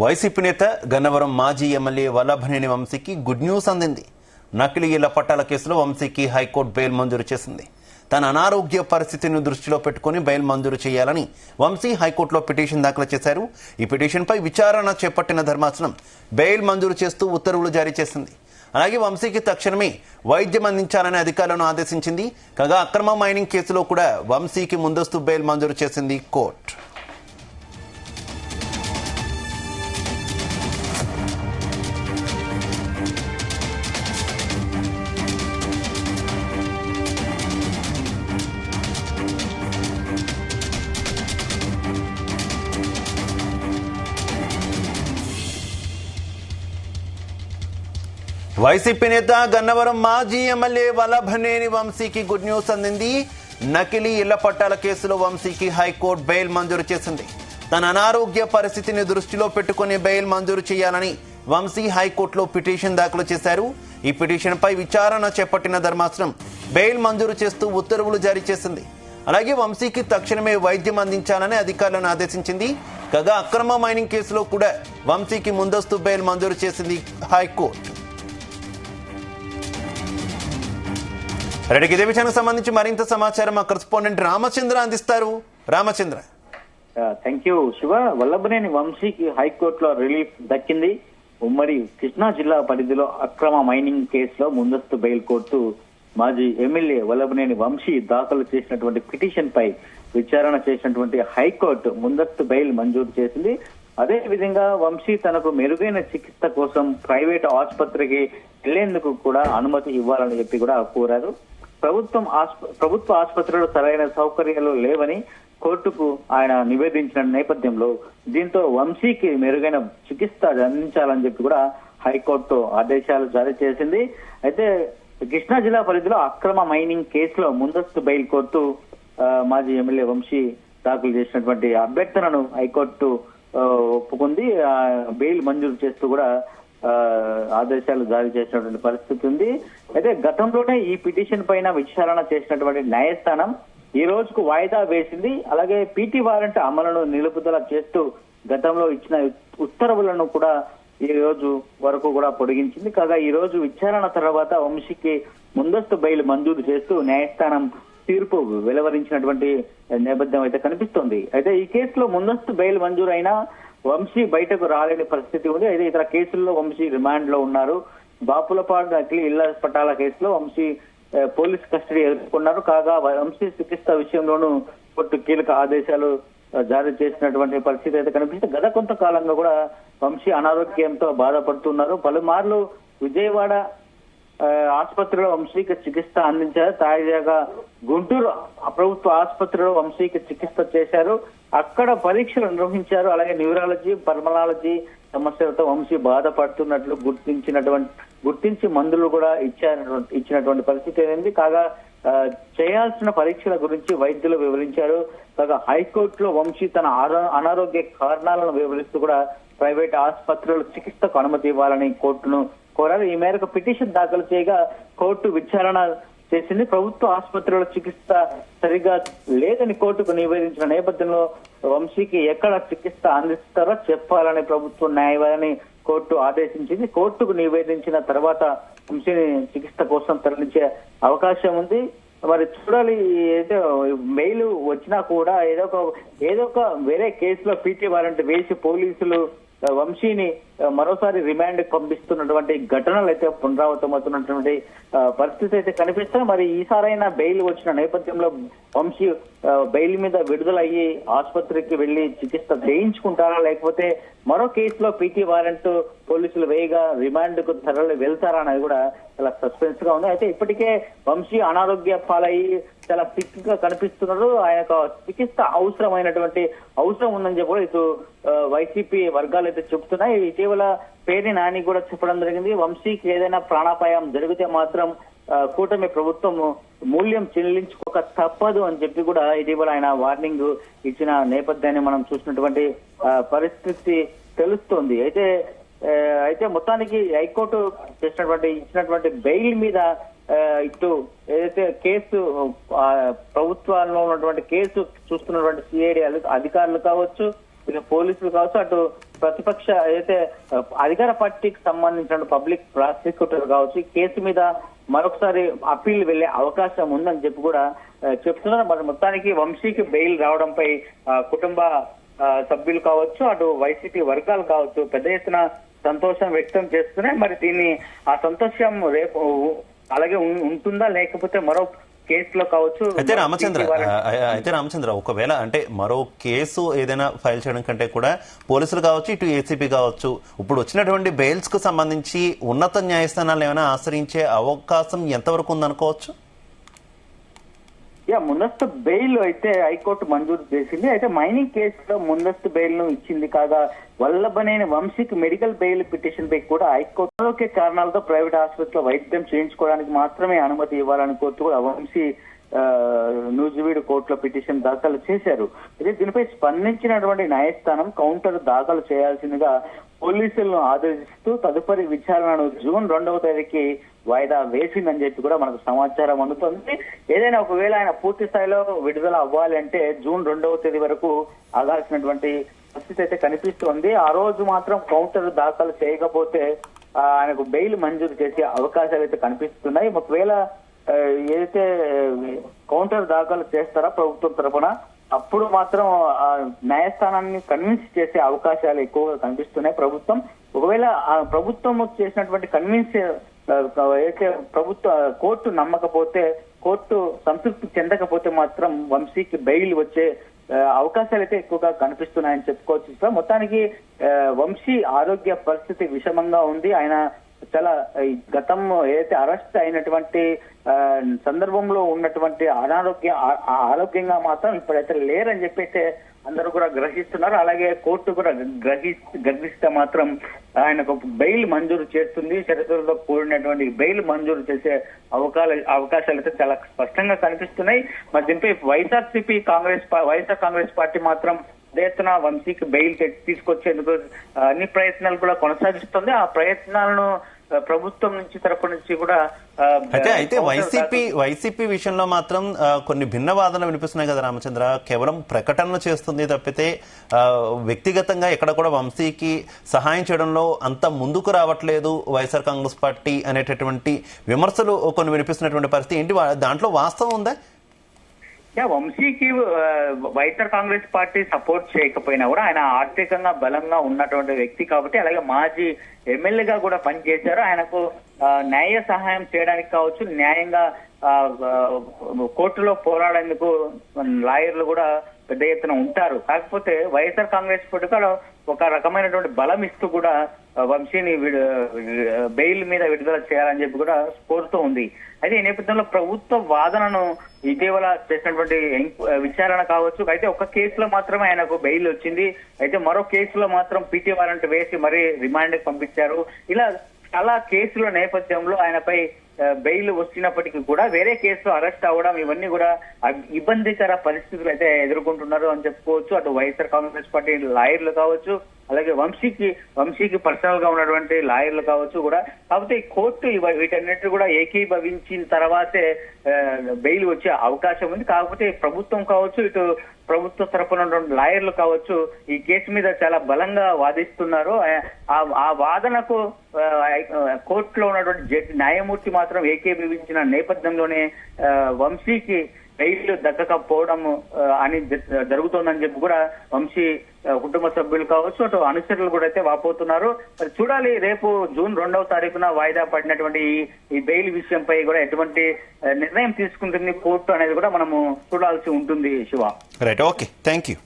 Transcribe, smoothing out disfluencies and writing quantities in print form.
YCP నేత గన్నవరం మాజీ MLA Vallabhaneni వంశీకి గుడ్ న్యూస్ అందింది. నకిలీ ఇళ్ల పట్టాల కేసులో వంశీకి హైకోర్టు బెయిల్ మంజూరు చేసింది. తన అనారోగ్య పరిస్థితిని దృష్టిలో పెట్టుకుని బెయిల్ మంజూరు చేయాలని వంశీ హైకోర్టులో పిటిషన్ దాఖలు చేశారు. ఈ పిటిషన్పై విచారణ చేపట్టిన ధర్మాసనం బెయిల్ మంజూరు చేస్తూ ఉత్తర్వులు జారీ చేసింది. అలాగే వంశీకి తక్షణమే వైద్యం అందించాలని అధికారులను ఆదేశించింది. కాగా అక్రమ మైనింగ్ కేసులో కూడా వంశీకి ముందస్తు బెయిల్ మంజూరు చేసింది కోర్టు. వైసీపీ నేత గన్నవరం మాజీ ఎమ్మెల్యే వల్లభనేని వంశీకి గుడ్ న్యూస్ అందింది. నకిలీ ఇళ్ల పట్టాల కేసులో వంశీకి హైకోర్టు బెయిల్ మంజూరు చేసింది. తన అనారోగ్య పరిస్థితిని దృష్టిలో పెట్టుకుని బెయిల్ మంజూరు చేయాలని వంశీ హైకోర్టులో పిటిషన్ దాఖలు చేశారు. ఈ పిటిషన్పై విచారణ చేపట్టిన ధర్మాసనం బెయిల్ మంజూరు చేస్తూ ఉత్తర్వులు జారీ చేసింది. అలాగే వంశీకి తక్షణమే వైద్యం అందించాలని అధికారులను ఆదేశించింది. కాగా అక్రమ మైనింగ్ కేసులో కూడా వంశీకి ముందస్తు బెయిల్ మంజూరు చేసింది హైకోర్టు. ఇదే విషయానికి సంబంధించి మరింత సమాచారం మా కరెస్పాండెంట్ రామచంద్ర అందిస్తారు. రామచంద్ర. Thank you Shiva. వల్లభనేని వంశీకి హైకోర్టులో రిలీఫ్ దక్కింది. ఉమ్మడి కృష్ణా జిల్లా పరిధిలో అక్రమ మైనింగ్ కేసులో ముందస్తు బెయిల్ కోర్టు మాజీ ఎమ్మెల్యే వల్లభనేని వంశీ దాఖలు చేసినటువంటి పిటిషన్ పై విచారణ చేసినటువంటి హైకోర్టు ముందస్తు బెయిల్ మంజూరు చేసింది. అదే విధంగా వంశీ తనకు మెరుగైన చికిత్స కోసం ప్రైవేట్ ఆసుపత్రికి వెళ్లేందుకు కూడా అనుమతి ఇవ్వాలని చెప్పి కూడా కోరారు. ప్రభుత్వ ఆసుపత్రిలో సరైన సౌకర్యాలు లేవని కోర్టుకు ఆయన నివేదించిన నేపథ్యంలో దీంతో వంశీకి మెరుగైన చికిత్స అందించాలని చెప్పి కూడా హైకోర్టు ఆదేశాలు జారీ చేసింది. అయితే కృష్ణా జిల్లా పరిధిలో అక్రమ మైనింగ్ కేసులో ముందస్తు బెయిల్ కోర్టు మాజీ ఎమ్మెల్యే వంశీ దాఖలు చేసినటువంటి అభ్యర్థనను హైకోర్టు ఒప్పుకుంది. బెయిల్ మంజూరు చేస్తూ కూడా ఆదేశాలు జారీ చేసినటువంటి పరిస్థితి ఉంది. అయితే గతంలోనే ఈ పిటిషన్ పైన విచారణ చేసినటువంటి న్యాయస్థానం ఈ రోజుకు వాయిదా వేసింది. అలాగే పీటీ వారెంట్ అమలును నిలుపుదల చేస్తూ గతంలో ఇచ్చిన ఉత్తర్వులను కూడా ఈ రోజు వరకు కూడా పొడిగించింది. కాగా ఈ రోజు విచారణ తర్వాత వంశీకి ముందస్తు బెయిల్ మంజూరు చేస్తూ న్యాయస్థానం తీర్పు వెలువరించినటువంటి నేపథ్యం అయితే కనిపిస్తోంది. అయితే ఈ కేసులో ముందస్తు బెయిల్ మంజూరు అయినా వంశీ బయటకు రాలేని పరిస్థితి ఉంది. అయితే ఇతర కేసుల్లో వంశీ రిమాండ్ లో ఉన్నారు. బాపులపాడు నకిలీ ఇళ్ల పట్టాల కేసులో వంశీ పోలీస్ కస్టడీ ఎదుర్కొన్నారు. కాగా వంశీ చికిత్స విషయంలోనూ కోర్టు కీలక ఆదేశాలు జారీ చేసినటువంటి పరిస్థితి అయితే కనిపిస్తుంది. గత కొంతకాలంగా కూడా వంశీ అనారోగ్యంతో బాధపడుతున్నారు. పలుమార్లు విజయవాడ ఆసుపత్రిలో వంశీకి చికిత్స అందించారు. తాజాగా గుంటూరు ప్రభుత్వ ఆసుపత్రిలో వంశీకి చికిత్స చేశారు. అక్కడ పరీక్షలు నిర్వహించారు. అలాగే న్యూరాలజీ, సమస్యలతో వంశీ బాధపడుతున్నట్లు గుర్తించి మందులు కూడా ఇచ్చినటువంటి పరిస్థితి అయింది. కాగా చేయాల్సిన పరీక్షల గురించి వైద్యులు వివరించారు. కాగా హైకోర్టులో వంశీ తన అనారోగ్య కారణాలను వివరిస్తూ కూడా ప్రైవేట్ ఆసుపత్రులు చికిత్సకు అనుమతి ఇవ్వాలని కోర్టును కోరారు. ఈ మేరకు పిటిషన్ దాఖలు చేయగా కోర్టు విచారణ చేసింది. ప్రభుత్వ ఆసుపత్రిలో చికిత్స సరిగా లేదని కోర్టుకు నివేదించిన నేపథ్యంలో వంశీకి ఎక్కడ చికిత్స అందిస్తారో చెప్పాలని ప్రభుత్వ న్యాయవాదిని కోర్టు ఆదేశించింది. కోర్టుకు నివేదించిన తర్వాత వంశీని చికిత్స కోసం తరలించే అవకాశం ఉంది. మరి చూడాలి. ఏదో మెయిల్ వచ్చినా కూడా ఏదో ఒక వేరే కేసులో పీటీ వారెంట్ వేసి పోలీసులు వంశీని మరోసారి రిమాండ్ పంపిస్తున్నటువంటి ఘటనలు అయితే పునరావృతమవుతున్నటువంటి పరిస్థితి అయితే కనిపిస్తాయి. మరి ఈసారైనా బెయిల్ వచ్చిన నేపథ్యంలో వంశీ బెయిల్ మీద విడుదలయ్యి ఆసుపత్రికి వెళ్లి చికిత్స చేయించుకుంటారా, లేకపోతే మరో కేసులో పీటీ వారెంట్ పోలీసులు వేయగా రిమాండ్ కు తరలి వెళ్తారా అనేది కూడా చాలా సస్పెన్స్ గా ఉంది. అయితే ఇప్పటికే వంశీ అనారోగ్య పాలయ్యి చాలా సిక్ గా కనిపిస్తున్నారు. ఆయనకు చికిత్స అవసరం ఉందని చెప్పి కూడా ఇటు వైసీపీ వర్గాలు అయితే చెబుతున్నాయి. ఇటీవల పేర్ని నాని కూడా చెప్పడం జరిగింది. వంశీకి ఏదైనా ప్రాణాపాయం జరిగితే మాత్రం కూటమి ప్రభుత్వం మూల్యం చెల్లించుకోక తప్పదు అని చెప్పి కూడా ఇటీవల ఆయన వార్నింగ్ ఇచ్చిన నేపథ్యాన్ని మనం చూసినటువంటి పరిస్థితి తెలుస్తోంది. అయితే మొత్తానికి హైకోర్టు ఇచ్చినటువంటి బెయిల్ మీద ఇటు ఏదైతే కేసు ప్రభుత్వాల్లో ఉన్నటువంటి కేసు చూస్తున్నటువంటి సిఐడి అధికారులు కావచ్చు, పోలీసులు కావచ్చు, అటు ప్రతిపక్ష అయితే అధికార పార్టీకి సంబంధించిన పబ్లిక్ ప్రాసిక్యూటర్ కావచ్చు ఈ కేసు మీద మరొకసారి అప్పీల్ వెళ్లే అవకాశం ఉందని చెప్పి కూడా చెప్తున్నారు. మరి మొత్తానికి వంశీకి బెయిల్ రావడంపై కుటుంబ సభ్యులు కావచ్చు, అటు వైసీపీ వర్గాలు కావచ్చు పెద్ద ఎత్తున సంతోషం వ్యక్తం చేస్తున్నాయి. మరి దీన్ని ఆ సంతోషం రేపు అలాగే ఉంటుందా లేకపోతే మరో కేసులో కావచ్చు. అయితే రామచంద్ర ఒకవేళ అంటే మరో కేసు ఏదైనా ఫైల్ చేయడం కంటే కూడా పోలీసులు కావచ్చు, ఇటు ఏసీపీ కావచ్చు, ఇప్పుడు వచ్చినటువంటి బెయిల్స్ కు సంబంధించి ఉన్నత న్యాయస్థానాలు ఏమైనా ఆశ్రయించే అవకాశం ఎంతవరకు ఉందనుకోవచ్చు? ముందస్తు బెయిల్ అయితే హైకోర్టు మంజూరు చేసింది. అయితే మైనింగ్ కేసులో ముందస్తు బెయిల్ ను ఇచ్చింది కాగా వల్లభనేని వంశీకి మెడికల్ బెయిల్ పిటిషన్ పై కూడా హైకోర్టు ఆరోగ్య కారణాలతో ప్రైవేట్ ఆసుపత్రిలో వైద్యం చేయించుకోవడానికి మాత్రమే అనుమతి ఇవ్వాలని కోర్టు కూడా వంశీ నూజివీడు కోర్టులో పిటిషన్ దాఖలు చేశారు. అయితే దీనిపై స్పందించినటువంటి న్యాయస్థానం కౌంటర్ దాఖలు చేయాల్సిందిగా పోలీసులను ఆదేశిస్తూ తదుపరి విచారణను జూన్ 2వ తేదీకి వాయిదా వేసిందని చెప్పి కూడా మనకు సమాచారం అందుతుంది. ఏదైనా ఒకవేళ ఆయన పూర్తి స్థాయిలో విడుదల అవ్వాలి అంటే జూన్ 2వ తేదీ వరకు ఆగాల్సినటువంటి పరిస్థితి అయితే కనిపిస్తోంది. ఆ రోజు మాత్రం కౌంటర్ దాఖలు చేయకపోతే ఆయనకు బెయిల్ మంజూరు చేసే అవకాశాలు అయితే కనిపిస్తున్నాయి. ఒకవేళ ఏదైతే కౌంటర్ దాఖలు చేస్తారో ప్రభుత్వం తరఫున అప్పుడు మాత్రం న్యాయస్థానాన్ని కన్విన్స్ చేసే అవకాశాలు ఎక్కువగా కనిపిస్తున్నాయి. ప్రభుత్వం ఒకవేళ ప్రభుత్వం చేసినటువంటి కన్విన్స్ అయితే ప్రభుత్వ కోర్టు నమ్మకపోతే, కోర్టు సంతృప్తి చెందకపోతే మాత్రం వంశీకి బెయిల్ వచ్చే అవకాశాలు అయితే ఎక్కువగా కనిపిస్తున్నాయని చెప్పుకోవచ్చు. మొత్తానికి వంశీ ఆరోగ్య పరిస్థితి విషమంగా ఉంది. ఆయన చాలా గతం ఏదైతే అరెస్ట్ అయినటువంటి సందర్భంలో ఉన్నటువంటి ఆరోగ్యంగా మాత్రం ఇప్పుడైతే లేరని చెప్పైతే అందరూ కూడా గ్రహిస్తున్నారు. అలాగే కోర్టు కూడా గ్రహిస్తే మాత్రం ఆయనకు బెయిల్ మంజూరు చేస్తుంది. షరతులతో కూడినటువంటి బెయిల్ మంజూరు చేసే అవకాశాలు అయితే చాలా స్పష్టంగా కనిపిస్తున్నాయి. మరి దీనిపై వైఎస్ఆర్ కాంగ్రెస్ పార్టీ మాత్రం ఎత్తున వంశీకి బెయిల్ తీసుకొచ్చేందుకు అన్ని ప్రయత్నాలు కూడా కొనసాగిస్తుంది. ఆ ప్రయత్నాలను ప్రభుత్వం నుంచి తరపు నుంచి కూడా అయితే వైసీపీ విషయంలో మాత్రం కొన్ని భిన్న వాదనలు వినిపిస్తున్నాయి కదా రామచంద్ర. కేవలం ప్రకటనలు చేస్తుంది తప్పితే వ్యక్తిగతంగా ఎక్కడ కూడా వంశీకి సహాయం చేయడంలో అంత ముందుకు రావట్లేదు వైఎస్ఆర్ కాంగ్రెస్ పార్టీ అనేటటువంటి విమర్శలు కొన్ని వినిపిస్తున్నటువంటి పరిస్థితి ఏంటి? దాంట్లో వాస్తవం ఉందా? వంశీకి వైఎస్ఆర్ కాంగ్రెస్ పార్టీ సపోర్ట్ చేయకపోయినా కూడా ఆయన ఆర్థికంగా బలంగా ఉన్నటువంటి వ్యక్తి కాబట్టి, అలాగే మాజీ ఎమ్మెల్యేగా కూడా పనిచేశారు. ఆయనకు న్యాయ సహాయం చేయడానికి కావచ్చు, న్యాయంగా కోర్టులో పోరాడేందుకు లాయర్లు కూడా పెద్ద ఎత్తున ఉంటారు. కాకపోతే వైఎస్ఆర్ కాంగ్రెస్ పార్టీలో ఒక రకమైనటువంటి బలం ఇస్తూ కూడా వంశీని బెయిల్ మీద విడుదల చేయాలని చెప్పి కూడా కోరుతూ ఉంది. అయితే ఈ నేపథ్యంలో ప్రభుత్వ వాదనను ఇటీవల చేసినటువంటి విచారణ కావచ్చు, అయితే ఒక కేసులో మాత్రమే ఆయనకు బెయిల్ వచ్చింది. అయితే మరో కేసులో మాత్రం పీటీ వారెంట్ వేసి మరీ రిమాండ్ పంపించారు. ఇలా చాలా కేసుల నేపథ్యంలో ఆయనపై బెయిల్ వచ్చినప్పటికీ కూడా వేరే కేసులో అరెస్ట్ అవ్వడం ఇవన్నీ కూడా ఇబ్బందికర పరిస్థితులు అయితే ఎదుర్కొంటున్నారు అని చెప్పుకోవచ్చు. అటు వైఎస్ఆర్ కాంగ్రెస్ పార్టీ లాయర్లు కావచ్చు, అలాగే వంశీకి పర్సనల్ గా ఉన్నటువంటి లాయర్లు కావచ్చు కూడా. కాకపోతే ఈ కోర్టు వీటన్నిటి కూడా ఏకీభవించిన తర్వాతే బెయిల్ వచ్చే అవకాశం ఉంది. కాకపోతే ప్రభుత్వం కావచ్చు, ఇటు ప్రభుత్వ తరపున లాయర్లు కావచ్చు ఈ కేసు మీద చాలా బలంగా వాదిస్తున్నారు. ఆ వాదనకు కోర్టులో ఉన్నటువంటి న్యాయమూర్తి మాత్రం ఏకీభవించిన నేపథ్యంలోనే వంశీకి బెయిల్ దక్కకపోవడం అని జరుగుతోందని చెప్పి కూడా వంశీ కుటుంబ సభ్యులు కావచ్చు, అటు అనుచరులు కూడా అయితే వాపోతున్నారు. చూడాలి రేపు జూన్ 2వ తారీఖున వాయిదా పడినటువంటి ఈ బెయిల్ విషయంపై కూడా ఎటువంటి నిర్ణయం తీసుకుంటుంది కోర్టు అనేది కూడా మనము చూడాల్సి ఉంటుంది. Shiva, right, okay, thank you.